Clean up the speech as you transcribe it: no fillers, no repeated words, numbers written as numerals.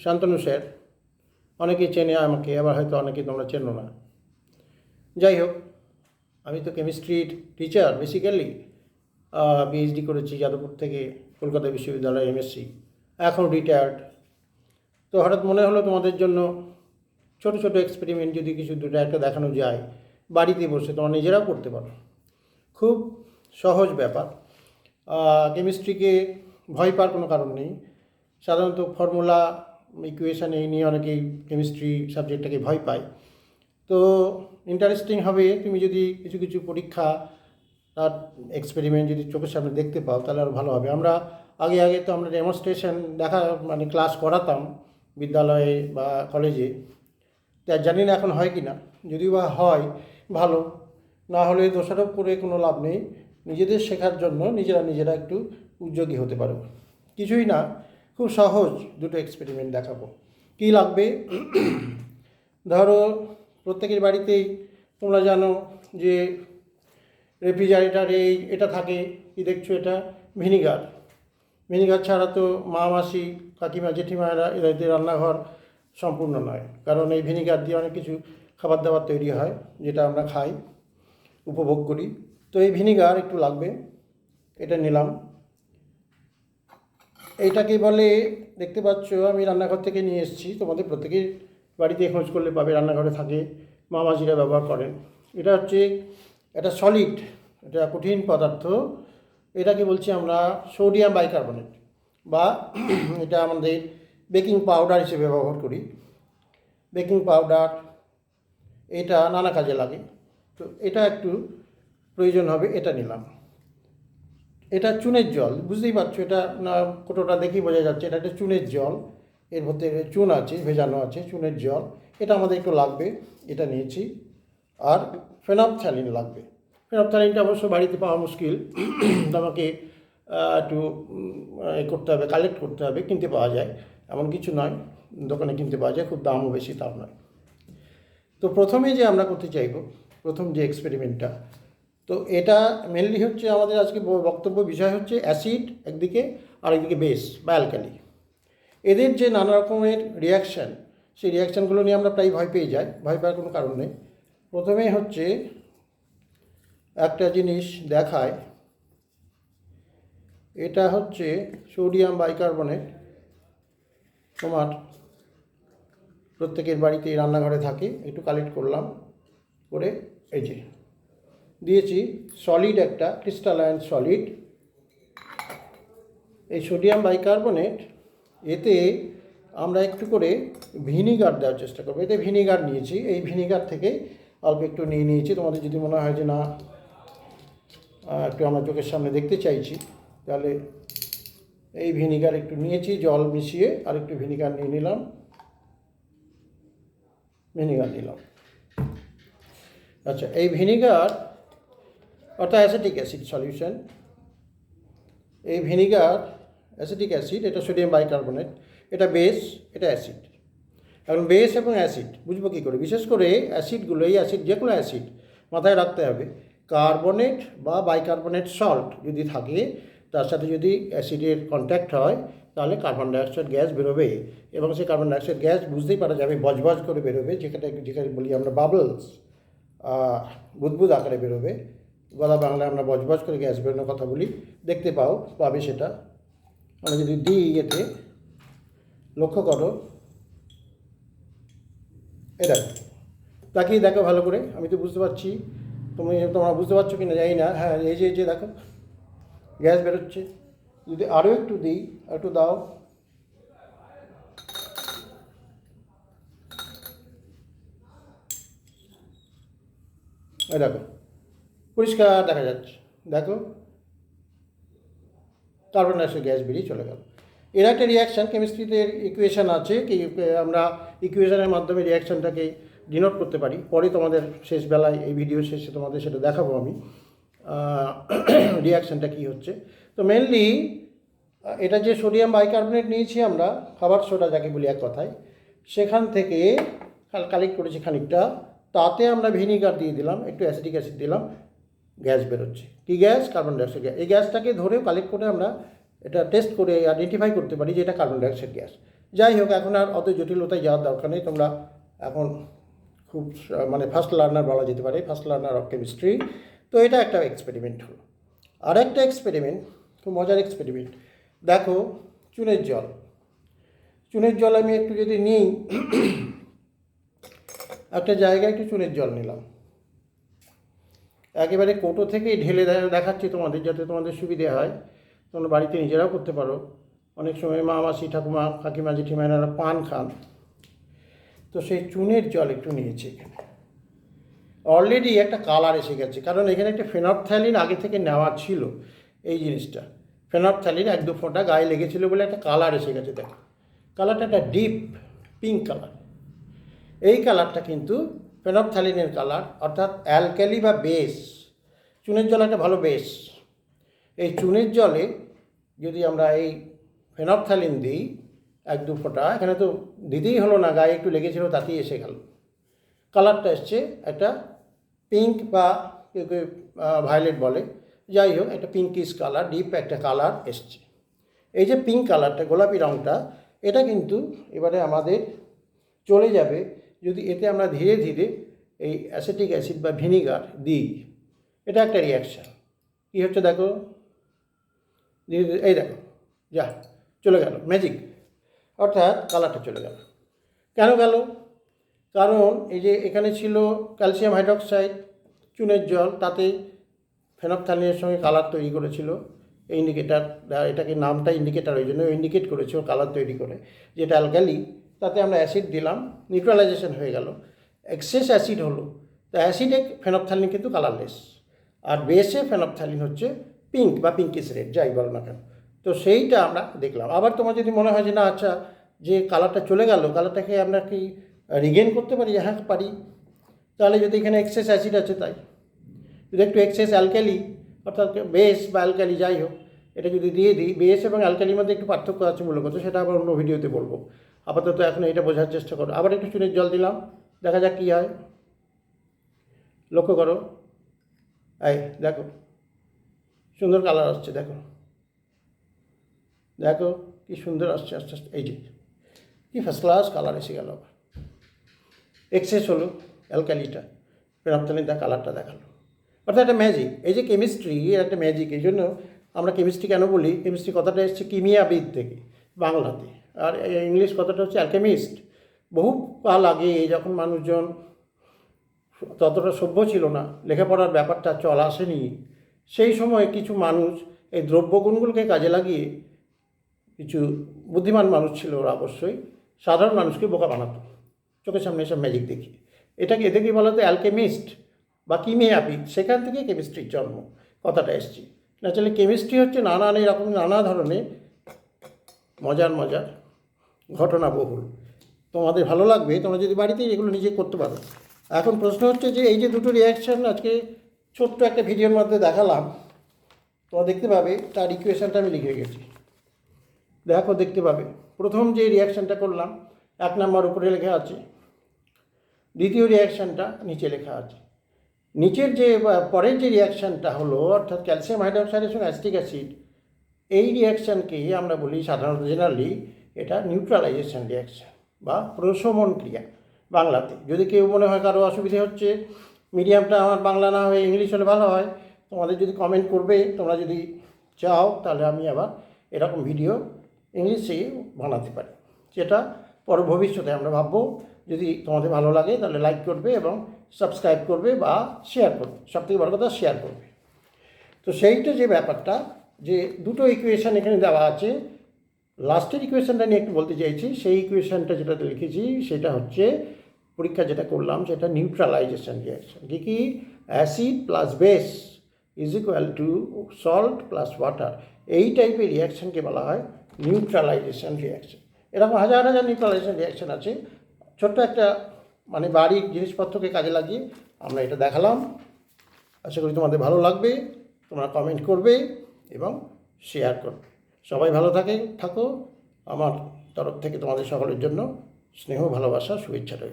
Shantanu sir. অনেকেই চেনে আমাকে, আবার হয়তো অনেকেই তোমরা চেনো না। যাই হোক, আমি তো কেমিস্ট্রির টিচার বেসিক্যালি। পিএইচডি করেছি যাদবপুর থেকে, কলকাতা বিশ্ববিদ্যালয়ে এমএসসি, এখন রিটায়ার্ড। তো হঠাৎ মনে হলো তোমাদের জন্য ছোট ছোট এক্সপেরিমেন্ট যদি কিছু দুটো একটা দেখানো যায়, বাড়িতে বসে তোমরা নিজেরাও করতে পারো। খুব সহজ ব্যাপার। কেমিস্ট্রিকে ভয় পাওয়ার কোনো কারণ নেই। সাধারণত ফর্মুলা, ইকুয়েশান এই নিয়ে অনেকেই কেমিস্ট্রি সাবজেক্টটাকে ভয় পায়। তো ইন্টারেস্টিং হবে তুমি যদি কিছু কিছু পরীক্ষা আর এক্সপেরিমেন্ট যদি চোখের সামনে দেখতে পাও, তাহলে আরও ভালো হবে। আমরা আগে তো আমরা ডেমনস্ট্রেশন মানে ক্লাস করাতাম বিদ্যালয়ে বা কলেজে। তা জানি না এখন হয় কি না, যদিও বা হয় ভালো, না হলে দোষারোপ করে কোনো লাভ নেই। নিজেদের শেখার জন্য নিজেরা একটু উদ্যোগী হতে পারো। কিছুই না, খুব সহজ দুটো এক্সপেরিমেন্ট দেখাবো। কী লাগবে? ধরো প্রত্যেকের বাড়িতেই তোমরা জানো যে রেফ্রিজারেটারে এটা থাকে, কি দেখছো এটা? ভিনিগার। ভিনিগার ছাড়া তো মা মাসি কাকিমা জেঠিমারা এদের রান্নাঘর সম্পূর্ণ নয়, কারণ এই ভিনিগার দিয়ে অনেক কিছু খাবার দাবার তৈরি হয় যেটা আমরা খাই, উপভোগ করি। তো এই ভিনিগার একটু লাগবে, এটা নিলাম। এইটাকে বলে, দেখতে পাচ্ছ আমি রান্নাঘর থেকে নিয়ে এসেছি, তোমাদের প্রত্যেকের বাড়িতে খোঁজ করলে পাবে, রান্নাঘরে থাকে, মা মাসিরা ব্যবহার করেন। এটা হচ্ছে একটা সলিড, এটা কঠিন পদার্থ। এটাকে বলছি আমরা সোডিয়াম বাইকার্বনেট, বা এটা আমাদের বেকিং পাউডার হিসেবে ব্যবহার করি। বেকিং পাউডার এটা নানা কাজে লাগে, তো এটা একটু প্রয়োজন হবে, এটা নিলাম। এটা চুনের জল, বুঝতেই পারছো, এটা না কোটোটা দেখেই বোঝা যাচ্ছে এটা একটা চুনের জল। এর মধ্যে চুন আছে, ভেজানো আছে চুনের জল। এটা আমাদের একটু লাগবে, এটা নিয়েছি। আর ফেনফথ্যালিন লাগবে। ফেনফথ্যালিনটা অবশ্য বাড়িতে পাওয়া মুশকিল, আমাকে একটু করতে হবে, কালেক্ট করতে হবে। কিনতে পাওয়া যায়, এমন কিছু নয়, দোকানে কিনতে পাওয়া যায়, খুব দামও বেশি তাও নয়। তো প্রথমে যে আমরা করতে চাইব, প্রথম যে এক্সপেরিমেন্টটা, তো এটা মেনলি হচ্ছে আমাদের আজকে বক্তব্য বিষয় হচ্ছে অ্যাসিড একদিকে, আর একদিকে বেস বা অ্যালকালি। এদের যে নানা রকমের রিয়াকশান, সেই রিয়াকশানগুলো নিয়ে আমরা প্রায় ভয় পেয়ে যাই। ভয় পাওয়ার কোনো কারণ নেই। প্রথমে হচ্ছে একটা জিনিস দেখায়, এটা হচ্ছে সোডিয়াম বাইকার্বনেট। তোমার প্রত্যেকের বাড়িতেই রান্নাঘরে থাকে, একটু কালেক্ট করলাম করে এই যে দিয়েছি। সলিড, একটা ক্রিস্টালাইন সলিড। এই সোডিয়াম বাইকার্বনেট, এতে আমরা একটু করে ভিনিগার দেওয়ার চেষ্টা করবো। এতে ভিনিগার নিয়েছি, এই ভিনিগার থেকে অল্প একটু নিয়েছি। তোমাদের যদি মনে হয় যে না একটু আমরা চোখের সামনে দেখতে চাইছি, তাহলে এই ভিনিগার একটু নিয়েছি, জল মিশিয়ে আর একটু ভিনিগার নিলাম। আচ্ছা, এই ভিনিগার অর্থাৎ অ্যাসিটিক অ্যাসিড সলিউশন। এই ভিনিগার অ্যাসিটিক অ্যাসিড, এটা সোডিয়াম বাইকার্বনেট, এটা বেস, এটা অ্যাসিড। এখন বেস এবং অ্যাসিড বুঝবো কী করে? বিশেষ করে অ্যাসিডগুলো, এই অ্যাসিড যে কোনো অ্যাসিড মাথায় রাখতে হবে, কার্বনেট বা বাইকার্বনেট সল্ট যদি থাকে, তার সাথে যদি অ্যাসিডের কন্ট্যাক্ট হয়, তাহলে কার্বন ডাইঅক্সাইড গ্যাস বেরোবে। এবং সেই কার্বন ডাইঅক্সাইড গ্যাস বুঝতেই পারা যাবে, বজবজ করে বেরোবে, যেখানে বলি আমরা বাবলস, বুদবুদ আকারে বেরোবে। গলা বাংলায় আমরা বজবজ করে গ্যাস বেরোনোর কথা বলি, দেখতে পাবে সেটা। আমরা যদি দিই, এতে লক্ষ্য করো, এটা তাকিয়ে দেখো ভালো করে। আমি তো বুঝতে পারছি, তোমরা বুঝতে পারছো কি না জানি না। হ্যাঁ, এই যে দেখো গ্যাস বেরোচ্ছে। যদি আরও একটু দিই, একটু দাও, দেখো পরিষ্কার দেখা যাচ্ছে। দেখো কার্বন ডাইঅক্সাইড গ্যাস বেরিয়ে চলে গেল। এর একটা রিয়াকশান, কেমিস্ট্রিতে ইকুয়েশান আছে, কি আমরা ইকুয়েশানের মাধ্যমে রিয়াকশানটাকে ডিনোট করতে পারি। পরে তোমাদের শেষ বেলায়, এই ভিডিও শেষে তোমাদের সেটা দেখাবো আমি, রিয়াকশানটা কী হচ্ছে। তো মেনলি এটা যে সোডিয়াম বাইকার্বনেট নিয়েছি আমরা, খাবার সোডা যাকে বলি এক কথায়, সেখান থেকে কালেক্ট করেছি খানিকটা, তাতে আমরা ভিনিগার দিয়ে দিলাম, একটু অ্যাসিটিক অ্যাসিড দিলাম, গ্যাস বেরোচ্ছে। কী গ্যাস? Carbon dioxide gas. এই গ্যাসটাকে ধরে কালেক্ট করে আমরা এটা টেস্ট করে আইডেন্টিফাই করতে পারি যে এটা কার্বন ডাইঅক্সাইড গ্যাস। যাই হোক, এখন আর অত জটিলতায় যাওয়ার দরকার নেই। তোমরা এখন খুব মানে ফার্স্ট লার্নার বলা যেতে পারে, ফার্স্ট লার্নার অফ কেমিস্ট্রি। তো এটা একটা এক্সপেরিমেন্ট হলো। আর একটা এক্সপেরিমেন্ট, খুব মজার এক্সপেরিমেন্ট। দেখো, চুনের জল, চুনের জল আমি একটু যদি নিই, একটা জায়গায় একটু চুনের জল নিলাম, একেবারে কোটো থেকেই ঢেলে দেখাচ্ছি তোমাদের, যাতে তোমাদের সুবিধে হয়। তোমরা বাড়িতে নিজেরাও করতে পারো। অনেক সময় মা, মাসি, ঠাকুমা, কাকিমা, জেঠিমা এনারা পান খান। তো সেই চুনের জল একটু নিয়েছি। এখানে অলরেডি একটা কালার এসে গেছে, কারণ এখানে একটা ফেনফথ্যালিন আগে থেকে নেওয়া ছিল। এই জিনিসটা ফেনফথ্যালিন 1-2 ফোঁটা গায়ে লেগেছিলো বলে একটা কালার এসে গেছে। দেখো, কালারটা একটা ডিপ পিঙ্ক কালার। এই কালারটা কিন্তু ফেনফথ্যালিনের কালার, অর্থাৎ অ্যালকালি বা বেস। চুনের জল একটা ভালো বেস। এই চুনের জলে যদি আমরা এই ফেনফথ্যালিন দিই 1-2 ফোঁটা, এখানে তো দিতেই হলো না, গায়ে একটু লেগেছিল তাতেই এসে গেল। কালারটা এসছে একটা পিঙ্ক বা কেউ কেউ ভায়োলেট বলে, যাই হোক একটা পিঙ্কিশ কালার, ডিপ একটা কালার এসছে। এই যে পিঙ্ক কালারটা, গোলাপি রঙটা, এটা কিন্তু এবারে আমাদের চলে যাবে যদি এতে আমরা ধীরে ধীরে এই অ্যাসিটিক অ্যাসিড বা ভিনিগার দিই। এটা একটা রিয়াকশান। কী হচ্ছে দেখো, ধীরে ধীরে এই দেখো, যা চলে গেল, ম্যাজিক। অর্থাৎ কালারটা চলে গেল। কেন গেল? কারণ এই যে এখানে ছিল ক্যালসিয়াম হাইড্রক্সাইড, চুনের জল, তাতে ফেনফথ্যালিনের সঙ্গে কালার তৈরি করেছিল ইন্ডিকেটার। এটাকে নামটা ইন্ডিকেটার ওই জন্য ইন্ডিকেট করেছিল কালার তৈরি করে, যেটা অ্যালকালি। তাতে আমরা অ্যাসিড দিলাম, নিউট্রালাইজেশন হয়ে গেল, এক্সেস অ্যাসিড হলো। তো অ্যাসিডে ফেনফথ্যালিন কিন্তু কালারলেস, আর বেসে ফেনফথ্যালিন হচ্ছে পিঙ্ক বা পিঙ্কিশ রেড, যাই বলো না কেন। তো সেইটা আমরা দেখলাম। আবার তোমার যদি মনে হয় যে না, আচ্ছা, যে কালারটা চলে গেল, কালারটাকে আমরা কি রিগেন করতে পারি? হ্যাঁ, পারি। তাহলে যদি এখানে এক্সেস অ্যাসিড আছে, তাই যদি একটু এক্সেস অ্যালকালি, অর্থাৎ বেস বা অ্যালকালি যাই হোক, এটা যদি দিয়ে দিই, বেস এবং অ্যালকালির মধ্যে একটু পার্থক্য আছে মূলত, সেটা আবার অন্য ভিডিওতে বলবো। আপাতত এখন এটা বোঝার চেষ্টা করো। আবার একটু চুনের জল দিলাম, দেখা যাক কী হয়। লক্ষ্য করো, এই দেখো সুন্দর কালার আসছে। দেখো দেখো কি সুন্দর আসছে, আস্তে আস্তে। এই যে কি ফার্স্ট ক্লাস কালার এসে গেল। আবার এক্সেস হলো অ্যালকালিটা, ফেনফথ্যালিন তার কালারটা দেখালো। অর্থাৎ একটা ম্যাজিক। এই যে কেমিস্ট্রি, একটা ম্যাজিক। এই জন্য আমরা কেমিস্ট্রি কেন বলি? কেমিস্ট্রি কথাটা এসছে কিমিয়াবিদ থেকে, বাংলাতে। আর ইংলিশ কথাটা হচ্ছে অ্যালকেমিস্ট। বহু কাল আগে যখন মানুষজন ততটা সভ্য ছিল না, লেখাপড়ার ব্যাপারটা চল আসেনি, সেই সময় কিছু মানুষ এই দ্রব্যগুণগুলোকে কাজে লাগিয়ে, কিছু বুদ্ধিমান মানুষ ছিল ওরা অবশ্যই, সাধারণ মানুষকে বোকা বানাতো চোখের সামনে এসব ম্যাজিক দেখি। এদেরকে বলা হতো অ্যালকেমিস্ট বা কিমিয়াবিদ। সেখান থেকে কেমিস্ট্রির জন্ম, কথাটা এসছে। ন্যাচারালি কেমিস্ট্রি হচ্ছে নানান এরকম নানা ধরনের মজার মজার ঘটনা বহুল। তোমাদের ভালো লাগবে তোমরা যদি বাড়িতে এগুলো নিজে করতে পারো। এখন প্রশ্ন হচ্ছে যে এই যে দুটো রিয়াকশান আজকে ছোট্ট একটা ভিডিওর মধ্যে দেখালাম, তোমরা দেখতে পাবে তার ইকুয়েশানটা আমি লিখে গেছি। দেখো, দেখতে পাবে প্রথম যে রিয়াকশানটা করলাম 1 নম্বর উপরে লেখা আছে, দ্বিতীয় রিয়াকশানটা নিচে লেখা আছে। নিচের যে পরের যে রিয়াকশানটা হলো, অর্থাৎ ক্যালসিয়াম হাইড্রক্সাইডের সঙ্গে অ্যাসিটিক অ্যাসিড, এই রিয়াকশানকে আমরা বলি সাধারণত জেনারেলি এটা নিউট্রালাইজেশন রিয়াকশান বা প্রশমন ক্রিয়া বাংলাতে। যদি কেউ মনে হয় কারো অসুবিধে হচ্ছে, মিডিয়ামটা আমার বাংলা না হয়ে ইংলিশ হলে ভালো হয়, তোমাদের যদি কমেন্ট করবে, তোমরা যদি চাও, তাহলে আমি আবার এরকম ভিডিও ইংলিশে বানাতে পারি। সেটা ভবিষ্যতে আমরা ভাববো। যদি তোমাদের ভালো লাগে তাহলে লাইক করবে এবং সাবস্ক্রাইব করবে বা শেয়ার করবে। সবথেকে বড় কথা, শেয়ার করবে। তো সেইটা যে ব্যাপারটা, যে দুটো ইকুয়েশান এখানে দেওয়া আছে, লাস্টের ইকুয়েশানটা নিয়ে একটু বলতে চাইছি। সেই ইকুয়েশানটা যেটাতে লিখেছি সেটা হচ্ছে, পরীক্ষা যেটা করলাম সেটা নিউট্রালাইজেশন রিয়াকশান। কি acid plus base is equal to salt plus water. এই টাইপের রিয়াকশানকে বলা হয় নিউট্রালাইজেশন রিয়াকশান। এরকম হাজার হাজার নিউট্রালাইজেশন রিয়াকশান আছে। ছোট্ট একটা মানে বাড়ির জিনিসপত্রকে কাজে লাগিয়ে আমরা এটা দেখালাম। আশা করি তোমাদের ভালো লাগবে। তোমরা কমেন্ট করবে এবং শেয়ার করবে। সবাই ভালো থাকো। আমার তরফ থেকে তোমাদের সকলের জন্য স্নেহ, ভালোবাসা, শুভেচ্ছা রইল।